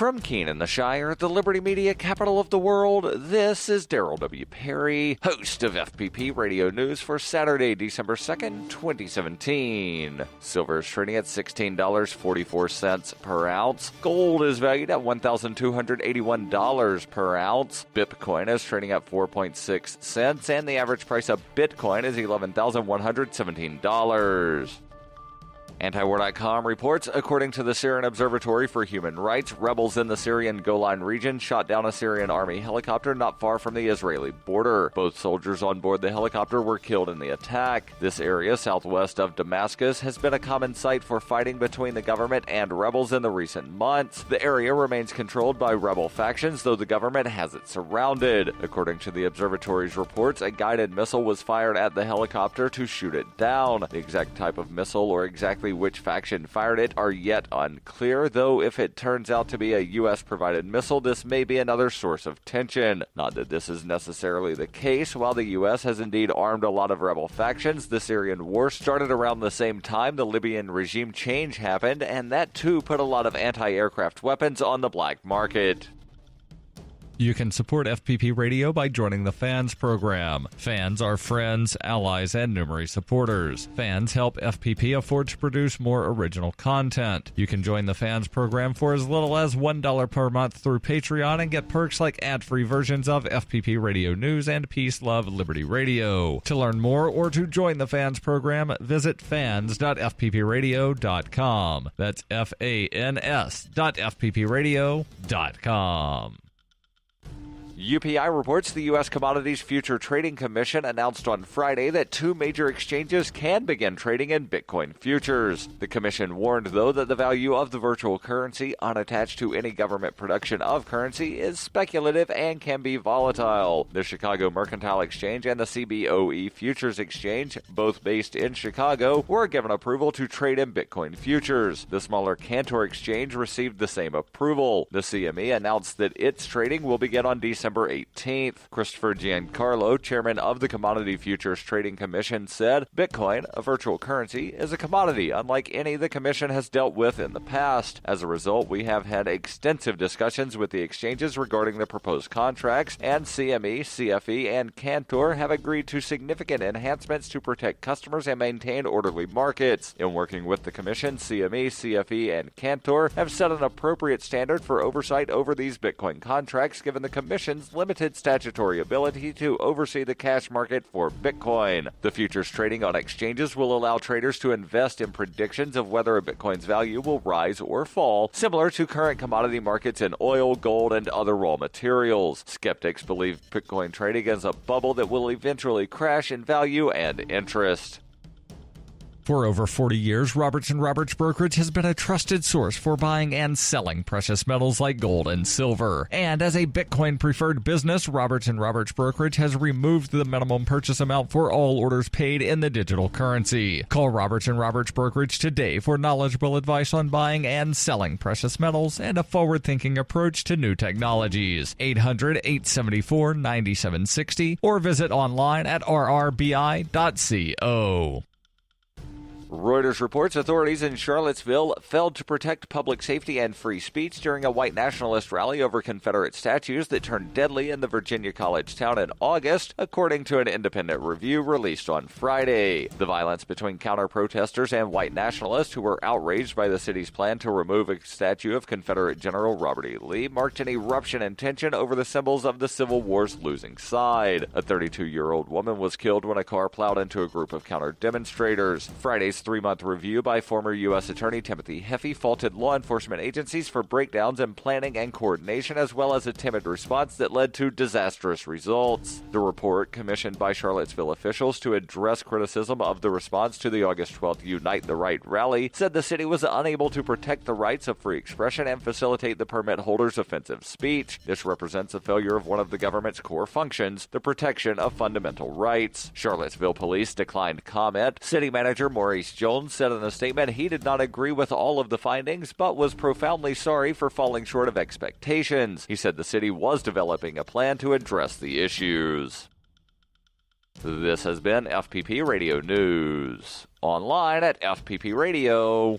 From Keene in the Shire, the Liberty Media capital of the world, this is Daryl W. Perry, host of FPP Radio News for Saturday, December 2nd, 2017. Silver is trading at $16.44 per ounce. Gold is valued at $1,281 per ounce. Bitcoin is trading at 4.6 cents, and the average price of Bitcoin is $11,117. Antiwar.com reports, according to the Syrian Observatory for Human Rights, rebels in the Syrian Golan region shot down a Syrian army helicopter not far from the Israeli border. Both soldiers on board the helicopter were killed in the attack. This area, southwest of Damascus, has been a common site for fighting between the government and rebels in the recent months. The area remains controlled by rebel factions, though the government has it surrounded. According to the observatory's reports, a guided missile was fired at the helicopter to shoot it down. The exact type of missile or exactly which faction fired it are yet unclear, though if it turns out to be a U.S.-provided missile, this may be another source of tension. Not that this is necessarily the case. While the U.S. has indeed armed a lot of rebel factions, the Syrian war started around the same time the Libyan regime change happened, and that too put a lot of anti-aircraft weapons on the black market. You can support FPP Radio by joining the Fans program. Fans are friends, allies, and numerous supporters. Fans help FPP afford to produce more original content. You can join the Fans program for as little as $1 per month through Patreon and get perks like ad-free versions of FPP Radio News and Peace, Love, Liberty Radio. To learn more or to join the Fans program, visit fans.fppradio.com. That's fans.fppradio.com. UPI reports the U.S. Commodities Future Trading Commission announced on Friday that two major exchanges can begin trading in Bitcoin futures. The commission warned, though, that the value of the virtual currency unattached to any government production of currency is speculative and can be volatile. The Chicago Mercantile Exchange and the CBOE Futures Exchange, both based in Chicago, were given approval to trade in Bitcoin futures. The smaller Cantor Exchange received the same approval. The CME announced that its trading will begin on December 18th. Christopher Giancarlo, chairman of the Commodity Futures Trading Commission, said, "Bitcoin, a virtual currency, is a commodity unlike any the Commission has dealt with in the past. As a result, we have had extensive discussions with the exchanges regarding the proposed contracts, and CME, CFE, and Cantor have agreed to significant enhancements to protect customers and maintain orderly markets. In working with the Commission, CME, CFE, and Cantor have set an appropriate standard for oversight over these Bitcoin contracts, given the Commission's limited statutory ability to oversee the cash market for Bitcoin. The futures trading on exchanges will allow traders to invest in predictions of whether a Bitcoin's value will rise or fall, similar to current commodity markets in oil, gold, and other raw materials. Skeptics believe Bitcoin trading is a bubble that will eventually crash in value and interest." For over 40 years, Robertson Roberts Brokerage has been a trusted source for buying and selling precious metals like gold and silver. And as a Bitcoin-preferred business, Robertson Roberts Brokerage has removed the minimum purchase amount for all orders paid in the digital currency. Call Robertson Roberts Brokerage today for knowledgeable advice on buying and selling precious metals and a forward-thinking approach to new technologies. 800-874-9760 or visit online at rrbi.co. Reuters reports authorities in Charlottesville failed to protect public safety and free speech during a white nationalist rally over Confederate statues that turned deadly in the Virginia college town in August, according to an independent review released on Friday. The violence between counter-protesters and white nationalists who were outraged by the city's plan to remove a statue of Confederate General Robert E. Lee marked an eruption in tension over the symbols of the Civil War's losing side. A 32-year-old woman was killed when a car plowed into a group of counter-demonstrators. Friday's three-month review by former U.S. Attorney Timothy Heffy faulted law enforcement agencies for breakdowns in planning and coordination, as well as a timid response that led to disastrous results. The report, commissioned by Charlottesville officials to address criticism of the response to the August 12th Unite the Right rally, said the city was unable to protect the rights of free expression and facilitate the permit holders' offensive speech. This represents a failure of one of the government's core functions, the protection of fundamental rights. Charlottesville police declined comment. City manager Maurice Jones said in a statement he did not agree with all of the findings, but was profoundly sorry for falling short of expectations. He said the city was developing a plan to address the issues. This has been FPP Radio News. Online at fppradio.com.